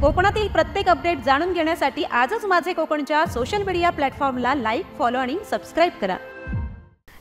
कोकणातील प्रत्येक अपडेट जाणून घेण्यासाठी आजच माझे कोकणच्या सोशल मीडिया प्लॅटफॉर्मला लाईक, फॉलो आणि सबस्क्राइब करा।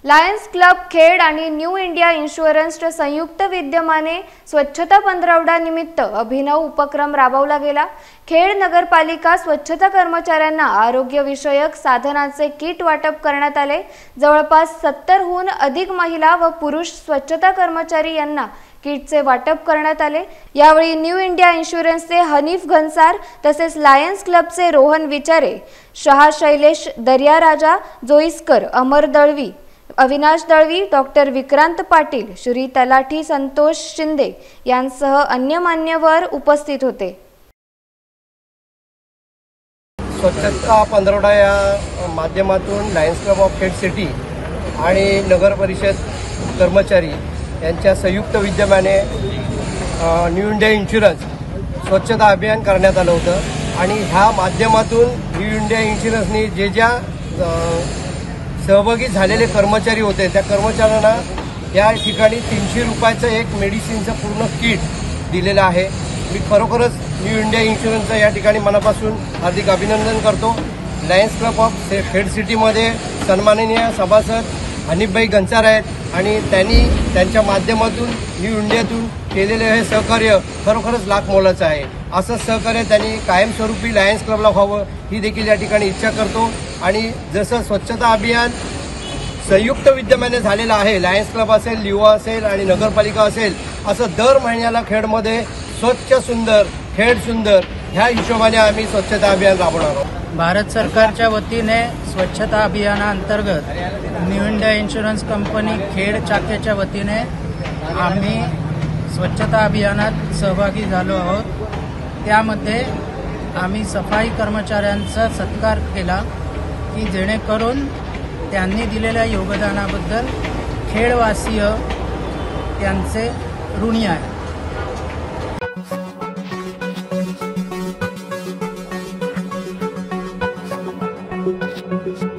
लायन्स क्लब खेड आणि न्यू इंडिया इन्शुरन्सच्या संयुक्त विद्यमाने स्वच्छता पंधरवडा निमित्त अभिनव उपक्रम राबवला गेला। खेड नगरपालिका स्वच्छता कर्मचाऱ्यांना आरोग्य विषयक साधनांचे किट वाटप करण्यात आले। जवळपास 70 हून अधिक महिला व पुरुष स्वच्छता कर्मचारी यांना किटचे वाटप करण्यात आले। यावेळी न्यू इंडिया इन्शुरन्सचे हनीफ घनसार तसेच लायन्स क्लबचे रोहन विचारे, शहा शैलेश दर्याराजा जोईस्कर, अमर दळवी, अविनाश दळवी, डॉक्टर विक्रांत पाटील, श्री तलाठी संतोष शिंदे यांसह अन्य मान्यवर उपस्थित होते। स्वच्छता पंधरवडा या माध्यमातून lions club of Khed city आणि नगर परिषद कर्मचारी यांच्या संयुक्त विद्यमाने न्यू इंडिया इन्शुरन्स स्वच्छता अभियान करण्यात आलं होतं आणि ह्या माध्यमातून न्यू इंडिया इन्शुरन्सनी ज्या सहभागी झालेले कर्मचारी होते त्या कर्मचाऱ्यांना या ठिकाणी 300 रुपयाचं एक मेडिसिनचं पूर्ण किट दिलेलं आहे। मी खरोखरच न्यू इंडिया इन्शुरन्सचं या ठिकाणी मनापासून हार्दिक अभिनंदन करतो। लायन्स क्लब ऑफ खेड सिटीमध्ये सन्माननीय सभासद हनीफभाई घनसार आहेत आणि त्यांनी त्यांच्या माध्यमातून न्यू इंडियातून केलेले हे सहकार्य खरोखरच लाख मोलाचं आहे। असं सहकार्य त्यांनी कायमस्वरूपी लायन्स क्लबला व्हावं ही देखील या ठिकाणी इच्छा करतो। आणि जसं स्वच्छता अभियान संयुक्त विद्यमाने झालेलं आहे, लायन्स क्लब असेल, युवा असेल आणि नगरपालिका असेल, असं दर महिन्याला खेडमध्ये स्वच्छ सुंदर खेड सुंदर ह्या हिशोबाने आम्ही स्वच्छता अभियान राबवणार आहोत। भारत सरकारच्या वतीने स्वच्छता अभियानाअंतर्गत new India insurance company Khed शाखेच्या वतीने आम्ही स्वच्छता अभियानात सहभागी झालो आहोत। त्यामध्ये आम्ही सफाई कर्मचाऱ्यांचा सत्कार केला की जेणेकरून त्यांनी दिलेल्या योगदानाबद्दल खेडवासीय त्यांचे ऋणी आहेत। Thank you.